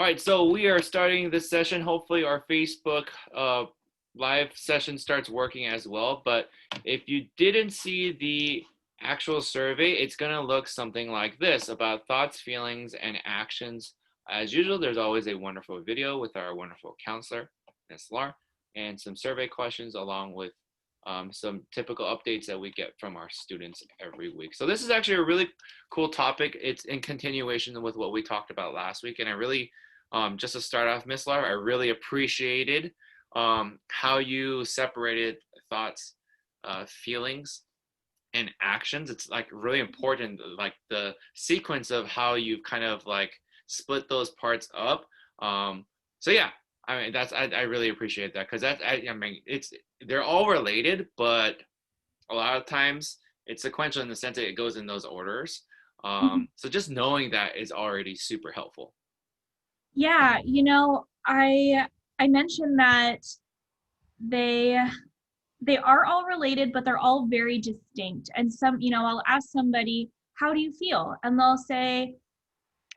All right, so we are starting this session. Hopefully our Facebook live session starts working as well. But if you didn't see the actual survey, it's gonna look something like this about thoughts, feelings, and actions. As usual, there's always a wonderful video with our wonderful counselor, Ms. Lar, and some survey questions along with some typical updates that we get from our students every week. So this is actually a really cool topic. It's in continuation with what we talked about last week, and I really just to start off, Miss Lar, I really appreciated how you separated thoughts, feelings, and actions. It's like really important, like the sequence of how you've kind of like split those parts up. So yeah, I mean I really appreciate that because I mean they're all related, but a lot of times it's sequential in the sense that it goes in those orders. Mhm. So just knowing that is already super helpful. Yeah, I mentioned that they they are all related, but they're all very distinct. And I'll ask somebody, "How do you feel?" And they'll say,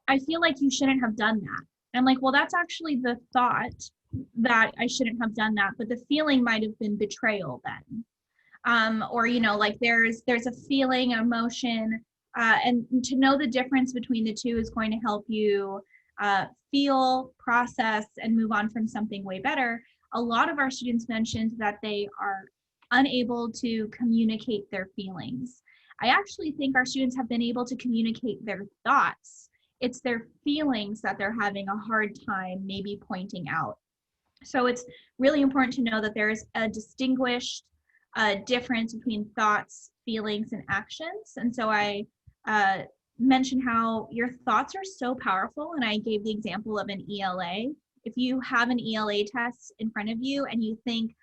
"I feel like you shouldn't have done that." I'm like, "Well, that's actually the thought that I shouldn't have done that, but the feeling might have been betrayal then." Or like there's a feeling, emotion, and to know the difference between the two is going to help you feel, process, and move on from something way better. A lot of our students mentioned that they are unable to communicate their feelings. I actually think our students have been able to communicate their thoughts. It's their feelings that they're having a hard time maybe pointing out. So it's really important to know that there is a distinguished difference between thoughts, feelings, and actions. And so I uh, mentioned how your thoughts are so powerful, and I gave the example of an ELA. If you have an ELA test in front of you and you think,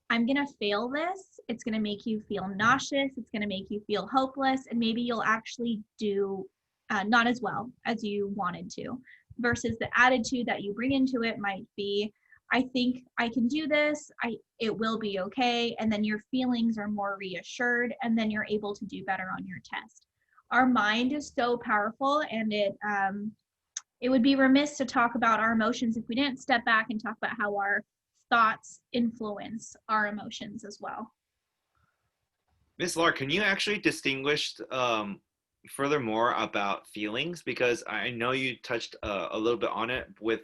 I'm going to fail this, it's going to make you feel nauseous, it's going to make you feel hopeless, and maybe you'll actually do not as well as you wanted to. Versus the attitude that you bring into it might be, I think I can do this, it will be okay, and then your feelings are more reassured, and then you're able to do better on your test. Our mind is so powerful, and it would be remiss to talk about our emotions if we didn't step back and talk about how our thoughts influence our emotions as well. Miss Lar, can you actually distinguish furthermore about feelings? Because I know you touched a little bit on it with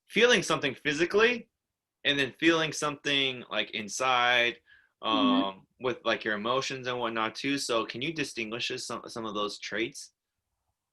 feeling something physically and then feeling something like inside Mhm. with like your emotions and whatnot too. So can you distinguish some of those traits?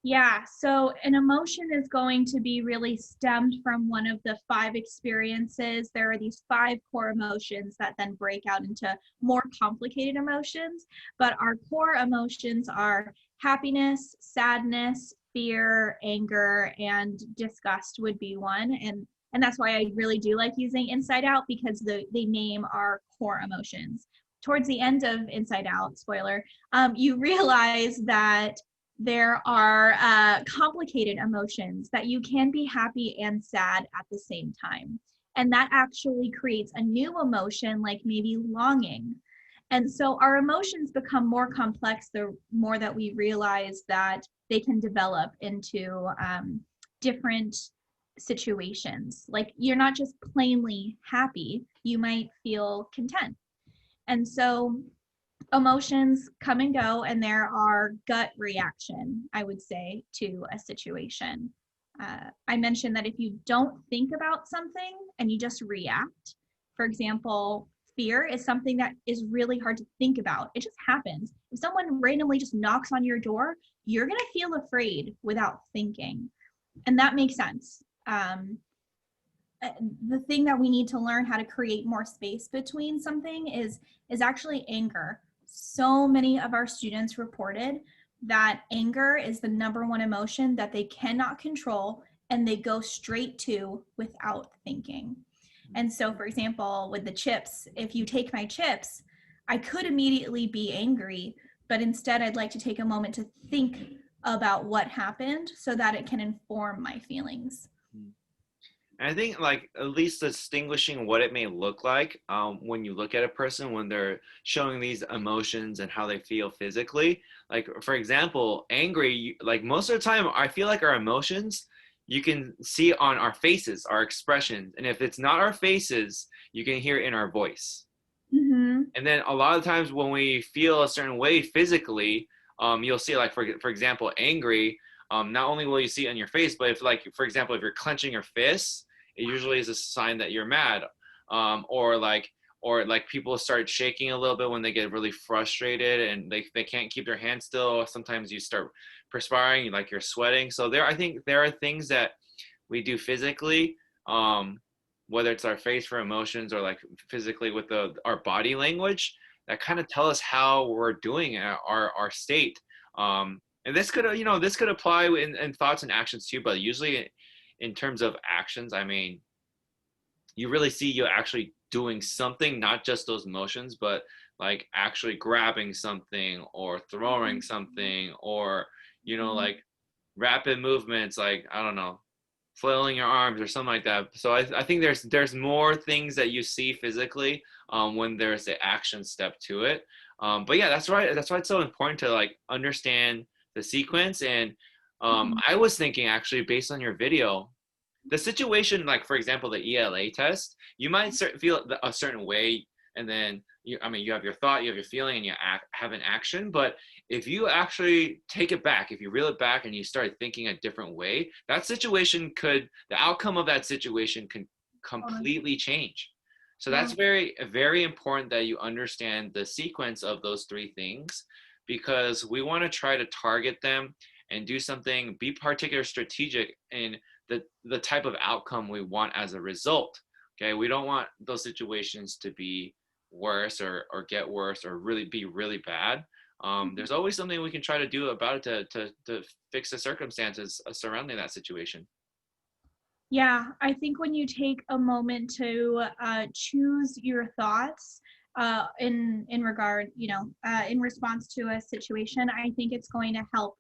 Yeah, so an emotion is going to be really stemmed from one of the five experiences. There are these five core emotions that then break out into more complicated emotions, but our core emotions are happiness, sadness, fear, anger, and disgust would be one. And that's why I really do like using Inside Out because they name our core emotions. Towards the end of Inside Out, spoiler, you realize that there are complicated emotions that you can be happy and sad at the same time. And that actually creates a new emotion, like maybe longing. And so our emotions become more complex the more that we realize that they can develop into different situations. Like you're not just plainly happy, you might feel content. And so emotions come and go, and there are gut reaction, I would say, to a situation. I mentioned that if you don't think about something and you just react, for example, fear is something that is really hard to think about. It just happens. If someone randomly just knocks on your door, you're going to feel afraid without thinking. And that makes sense. The thing that we need to learn how to create more space between something is actually anger. So many of our students reported that anger is the number one emotion that they cannot control and they go straight to without thinking. And so, for example, with the chips, if you take my chips, I could immediately be angry, but instead I'd like to take a moment to think about what happened so that it can inform my feelings. And I think like at least distinguishing what it may look like when you look at a person when they're showing these emotions and how they feel physically. Like for example, angry. Like most of the time, I feel like our emotions you can see on our faces, our expressions. And if it's not our faces, you can hear it in our voice. Mm-hmm. And then a lot of times when we feel a certain way physically, you'll see, like, for example, angry, not only will you see it on your face, but if, like, for example, if you're clenching your fists, it usually is a sign that you're mad. Or like people start shaking a little bit when they get really frustrated and they can't keep their hands still. Sometimes you start perspiring, like you're sweating. So I think there are things that we do physically, whether it's our face for emotions or like physically with our body language, that kind of tell us how we're doing our state. And this could apply in thoughts and actions too, but usually in terms of actions, I mean, you really see you actually doing something, not just those motions, but like actually grabbing something or throwing something, or like rapid movements, like, I don't know, flailing your arms or something like that. So I think there's more things that you see physically when there's the action step to it. But yeah, that's right. That's why it's so important to like understand the sequence. And I was thinking, actually, based on your video, the situation, like for example, the ELA test, you might feel a certain way, and then you have your thought, you have your feeling, and you have an action. But if you actually take it back, if you reel it back and you start thinking a different way, the outcome of that situation can completely change. So that's very, very important that you understand the sequence of those three things, because we want to try to target them and do something, be particular strategic in the type of outcome we want as a result. Okay, we don't want those situations to be worse or get worse or really be really bad. There's always something we can try to do about it to fix the circumstances surrounding that situation. Yeah, I think when you take a moment to choose your thoughts in regard, in response to a situation, I think it's going to help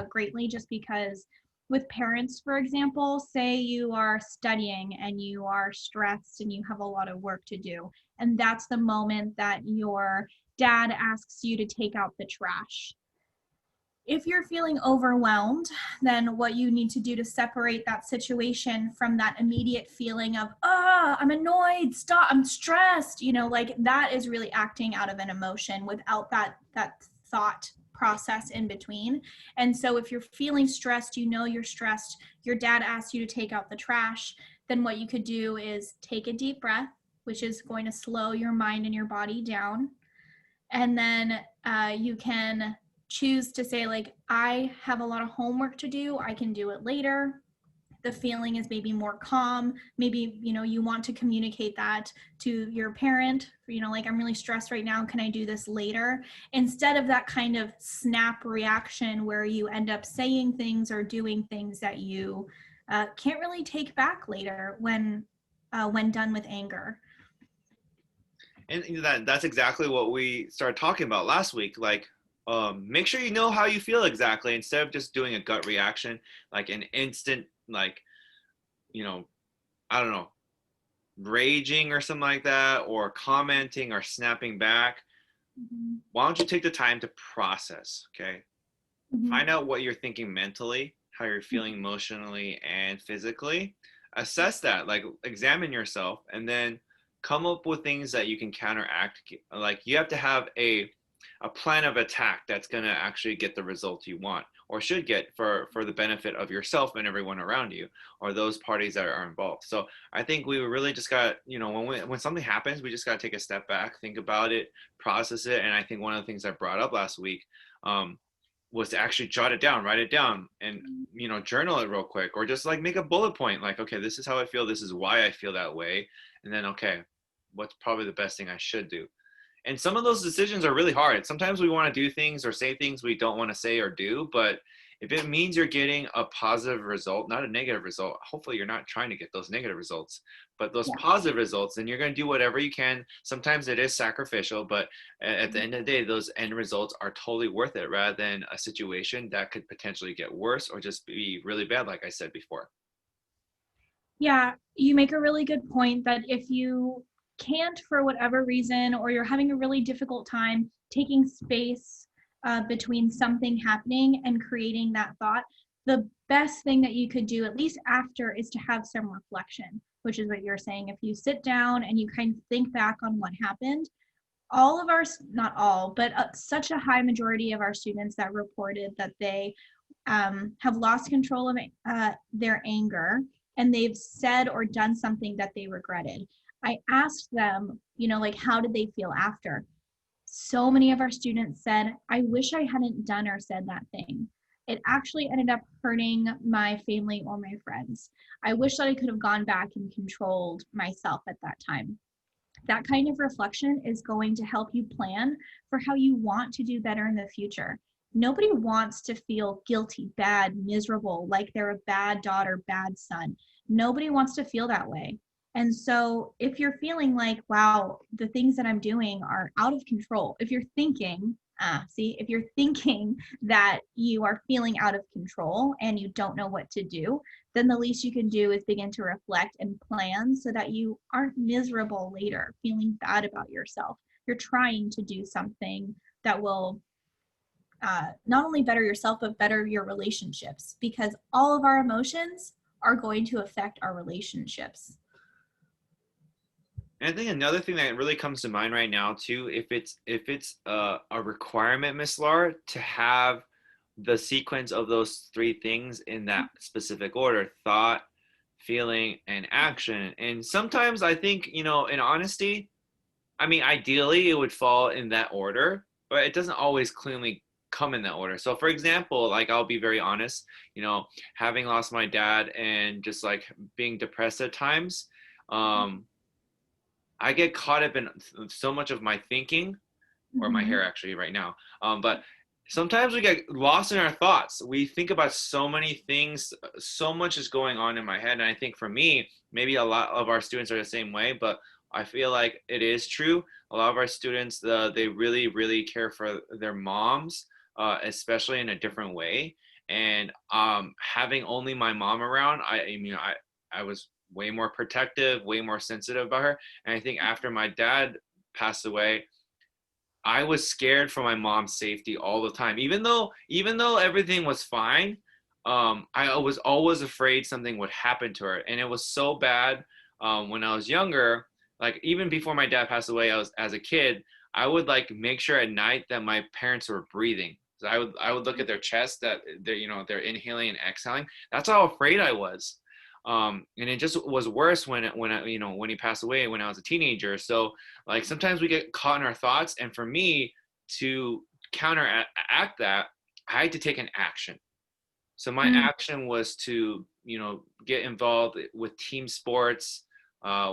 greatly, just because with parents, for example, say you are studying and you are stressed and you have a lot of work to do, and that's the moment that your dad asks you to take out the trash. If you're feeling overwhelmed, then what you need to do to separate that situation from that immediate feeling of, I'm annoyed, stop, I'm stressed, like that is really acting out of an emotion without that thought process in between. And so if you're feeling stressed, you're stressed, your dad asks you to take out the trash, then what you could do is take a deep breath, which is going to slow your mind and your body down. And then you can choose to say, like, I have a lot of homework to do, I can do it later. The feeling is maybe more calm. Maybe, you want to communicate that to your parent, like, I'm really stressed right now, can I do this later? Instead of that kind of snap reaction where you end up saying things or doing things that you can't really take back later when done with anger. And that's exactly what we started talking about last week. Like, make sure you know how you feel exactly, instead of just doing a gut reaction, like an instant, like, I don't know, raging or something like that, or commenting or snapping back. Why don't you take the time to process, okay? Find out what you're thinking mentally, how you're feeling emotionally and physically. Assess that, like examine yourself, and then come up with things that you can counteract. Like, you have to have a plan of attack that's going to actually get the results you want, or should get, for the benefit of yourself and everyone around you, or those parties that are involved. So I think we really just got, when something happens, we just got to take a step back, think about it, process it. And I think one of the things I brought up last week was to actually jot it down, write it down, and journal it real quick, or just like make a bullet point, like, okay, this is how I feel, this is why I feel that way, and then, okay, what's probably the best thing I should do. And some of those decisions are really hard. Sometimes we want to do things or say things we don't want to say or do, but if it means you're getting a positive result, not a negative result, hopefully you're not trying to get those negative results, but those positive results, then you're going to do whatever you can. Sometimes it is sacrificial, but at the end of the day, those end results are totally worth it, rather than a situation that could potentially get worse or just be really bad, like I said before. Yeah, you make a really good point that if you can't, for whatever reason, or you're having a really difficult time taking space between something happening and creating that thought, the best thing that you could do, at least after, is to have some reflection, which is what you're saying. If you sit down and you kind of think back on what happened, all of our, not all, but such a high majority of our students that reported that they have lost control of their anger, and they've said or done something that they regretted. I asked them, like, how did they feel after? So many of our students said, I wish I hadn't done or said that thing. It actually ended up hurting my family or my friends. I wish that I could have gone back and controlled myself at that time. That kind of reflection is going to help you plan for how you want to do better in the future. Nobody wants to feel guilty, bad, miserable, like they're a bad daughter, bad son. Nobody wants to feel that way. And so if you're feeling like, wow, the things that I'm doing are out of control, if you're thinking, if you're thinking that you are feeling out of control and you don't know what to do, then the least you can do is begin to reflect and plan so that you aren't miserable later, feeling bad about yourself. You're trying to do something that will not only better yourself, but better your relationships, because all of our emotions are going to affect our relationships. And I think another thing that really comes to mind right now too, if it's a requirement, Miss Laura, to have the sequence of those three things in that specific order: thought, feeling, and action. And sometimes I think, in honesty, I mean, ideally it would fall in that order, but it doesn't always cleanly come in that order. So for example, like, I'll be very honest, having lost my dad and just like being depressed at times, I get caught up in so much of my thinking, or my hair actually right now. But sometimes we get lost in our thoughts. We think about so many things, so much is going on in my head. And I think for me, maybe a lot of our students are the same way, but I feel like it is true. A lot of our students, they really, really care for their moms, especially in a different way. And having only my mom around, I was way more protective, way more sensitive about her. And I think after my dad passed away, I was scared for my mom's safety all the time. Even though everything was fine, I was always afraid something would happen to her. And it was so bad when I was younger. Like, even before my dad passed away, as a kid, I would like make sure at night that my parents were breathing. So I would look at their chest, that they're inhaling and exhaling. That's how afraid I was. And it just was worse when he passed away when I was a teenager. So like sometimes we get caught in our thoughts, and for me to counteract that, I had to take an action. So my action was to get involved with team sports,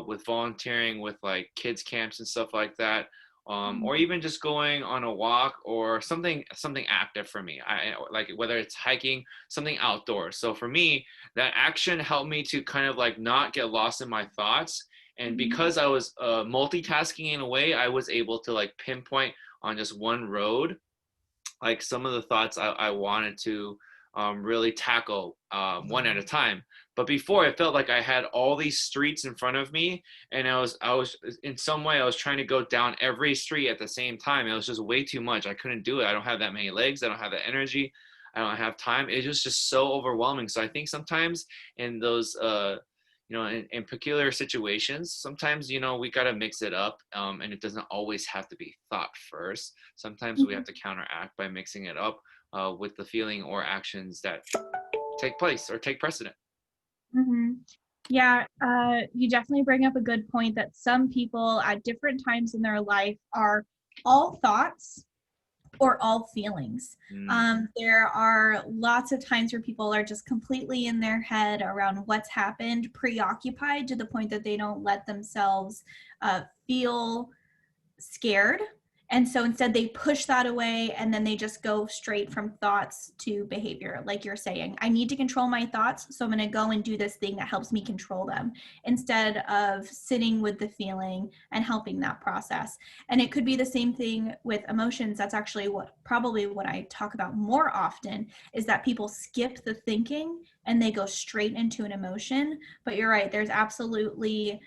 with volunteering with like kids camps and stuff like that. Or even just going on a walk or something active for me. I like, whether it's hiking, something outdoors. So for me, that action helped me to kind of like not get lost in my thoughts. And because I was multitasking in a way, I was able to like pinpoint on just one road, like some of the thoughts I wanted to really tackle one at a time. But before, it felt like I had all these streets in front of me, and I was in some way I was trying to go down every street at the same time. It was just way too much. I couldn't do it. I don't have that many legs. I don't have the energy. I don't have time. It was just so overwhelming. So I think sometimes in those in peculiar situations, sometimes we got to mix it up, and it doesn't always have to be thought first. Sometimes we have to counteract by mixing it up with the feeling or actions that take place or take precedent. Yeah, you definitely bring up a good point that some people at different times in their life are all thoughts or all feelings. There are lots of times where people are just completely in their head around what's happened, preoccupied to the point that they don't let themselves feel scared. And so instead they push that away, and then they just go straight from thoughts to behavior. Like you're saying, I need to control my thoughts, so I'm going to go and do this thing that helps me control them, instead of sitting with the feeling and helping that process. And it could be the same thing with emotions. That's actually what I talk about more often, is that people skip the thinking and they go straight into an emotion. But you're right, there's absolutely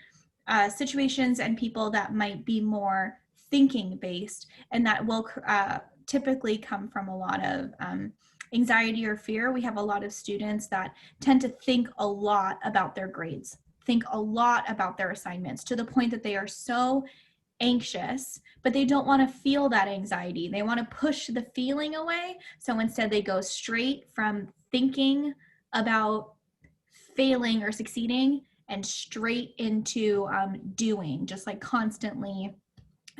situations and people that might be more thinking based, and that will typically come from a lot of anxiety or fear, we have a lot of students that tend to think a lot about their grades, think a lot about their assignments, to the point that they are so anxious, but they don't want to feel that anxiety. They want to push the feeling away. So instead, they go straight from thinking about failing or succeeding and straight into doing, just like constantly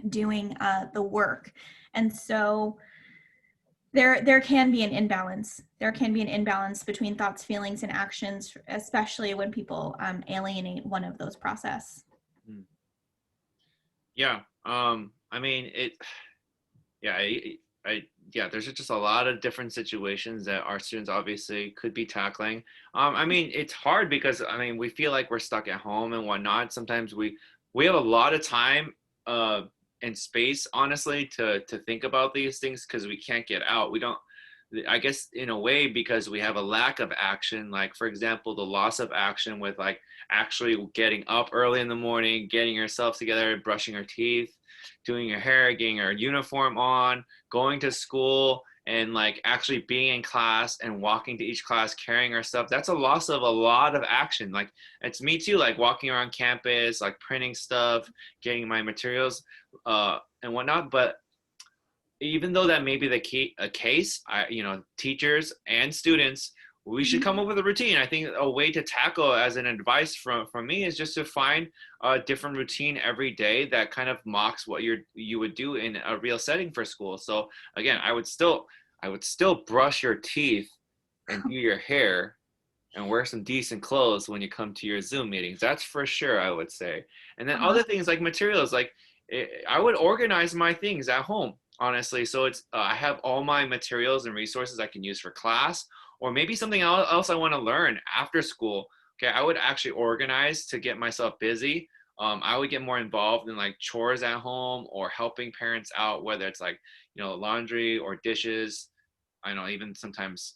doing the work. And so there can be an imbalance. There can be an imbalance between thoughts, feelings, and actions, especially when people alienate one of those process. Yeah. I mean, yeah, yeah, there's just a lot of different situations that our students obviously could be tackling. I mean, it's hard because I mean, we feel like we're stuck at home and whatnot. Sometimes we have a lot of time and space, honestly, to think about these things because we can't get out. We don't. I guess in a way because we have a lack of action. Like for example, the loss of action with like actually getting up early in the morning, getting yourself together, brushing your teeth, doing your hair, getting your uniform on, going to school, and like actually being in class and walking to each class, carrying our stuff. That's a loss of a lot of action. Like it's me too, like walking around campus, like printing stuff, getting my materials, and whatnot. But even though that may be a case, teachers and students, we should come up with a routine. I think a way to tackle as an advice from me is just to find a different routine every day that kind of mocks what you would do in a real setting for school. So again, I would still brush your teeth and do your hair and wear some decent clothes when you come to your Zoom meetings. That's for sure, I would say. And then other things like materials, like I would organize my things at home, honestly. So it's I have all my materials and resources I can use for class, or maybe something else I want to learn after school. Okay, I would actually organize to get myself busy. I would get more involved in like chores at home or helping parents out, whether it's like laundry or dishes. I know even sometimes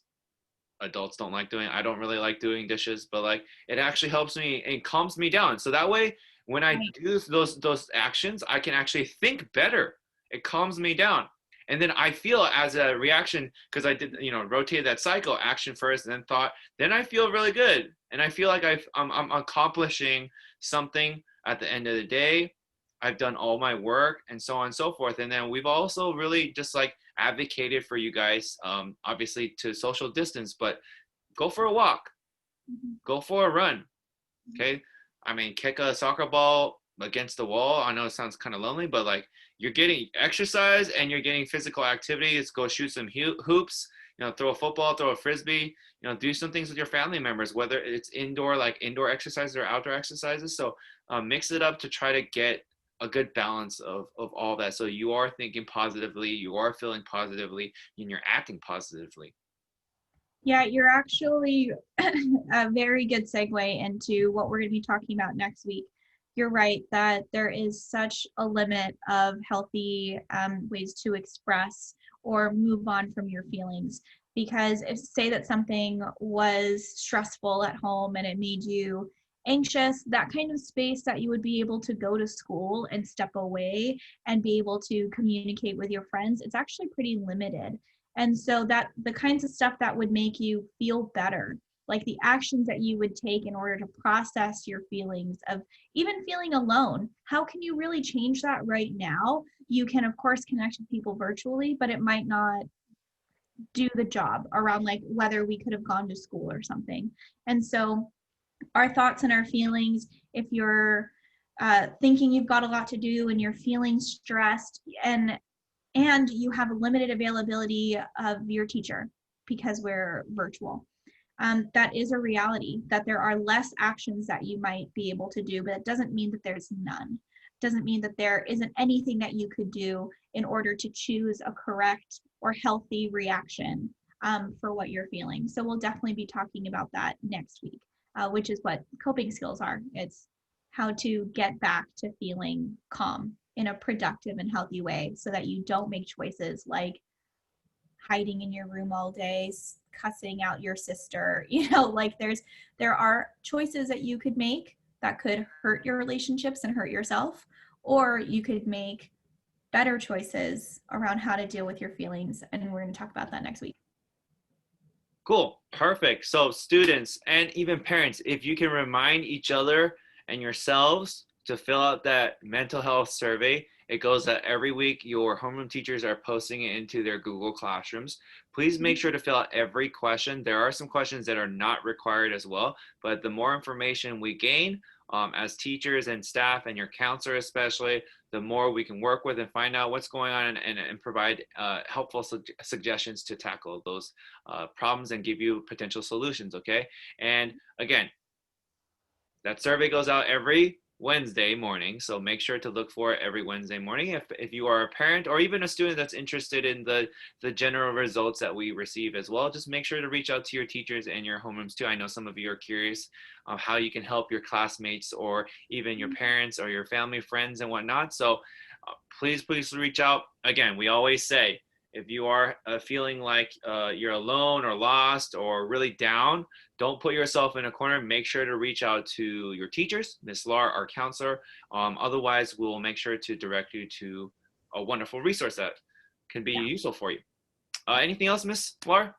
adults don't like doing. I don't really like doing dishes, but like it actually helps me and calms me down. So that way, when I do those actions, I can actually think better. It calms me down, and then I feel as a reaction because I did rotated that cycle: action first, and then thought. Then I feel really good, and I feel like I'm accomplishing something at the end of the day. I've done all my work and so on and so forth. And then we've also really just like advocated for you guys, obviously to social distance, but go for a walk, go for a run. Okay. I mean, kick a soccer ball against the wall. I know it sounds kind of lonely, but like you're getting exercise and you're getting physical activity. Let's go shoot some hoops, throw a football, throw a frisbee, do some things with your family members, whether it's indoor exercises or outdoor exercises. So mix it up to try to get a good balance of all that. So you are thinking positively, you are feeling positively, and you're acting positively. Yeah, you're actually a very good segue into what we're going to be talking about next week. You're right that there is such a limit of healthy ways to express or move on from your feelings. Because if say that something was stressful at home and it made you anxious, that kind of space that you would be able to go to school and step away and be able to communicate with your friends, it's actually pretty limited. And so that the kinds of stuff that would make you feel better, like the actions that you would take in order to process your feelings of even feeling alone, how can you really change that right now? You can, of course, connect with people virtually, but it might not do the job around like whether we could have gone to school or something. And so our thoughts and our feelings, if you're thinking you've got a lot to do and you're feeling stressed and you have a limited availability of your teacher because we're virtual. That is a reality, that there are less actions that you might be able to do, but it doesn't mean that there's none. It doesn't mean that there isn't anything that you could do in order to choose a correct or healthy reaction for what you're feeling. So we'll definitely be talking about that next week, which is what coping skills are. It's how to get back to feeling calm in a productive and healthy way so that you don't make choices like hiding in your room all day, cussing out your sister. Like there are choices that you could make that could hurt your relationships and hurt yourself, or you could make better choices around how to deal with your feelings. And we're going to talk about that next week. Cool. Perfect. So students and even parents, if you can remind each other and yourselves to fill out that mental health survey, it goes out every week. Your homeroom teachers are posting it into their Google Classrooms. Please make sure to fill out every question. There are some questions that are not required as well, but the more information we gain as teachers and staff and your counselor especially, the more we can work with and find out what's going on and provide helpful suggestions to tackle those problems and give you potential solutions, okay? And again, that survey goes out every Wednesday morning, so make sure to look for it every Wednesday morning. If you are a parent or even a student that's interested in the general results that we receive as well, just make sure to reach out to your teachers and your homerooms too. I know some of you are curious how you can help your classmates or even your parents or your family, friends, and whatnot. So please reach out. Again, we always say, if you are feeling like you're alone or lost or really down, don't put yourself in a corner. Make sure to reach out to your teachers, Miss Lar, our counselor. Otherwise, we'll make sure to direct you to a wonderful resource that can be useful for you. Anything else, Miss Lar?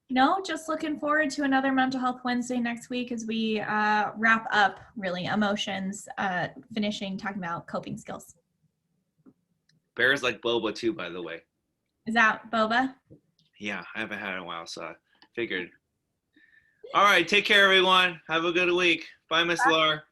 No, just looking forward to another Mental Health Wednesday next week as we wrap up really emotions, finishing talking about coping skills. Bears like boba too, by the way. Is that boba? Yeah, I haven't had it in a while, so I figured. All right, take care, everyone. Have a good week. Bye, Miss Lar.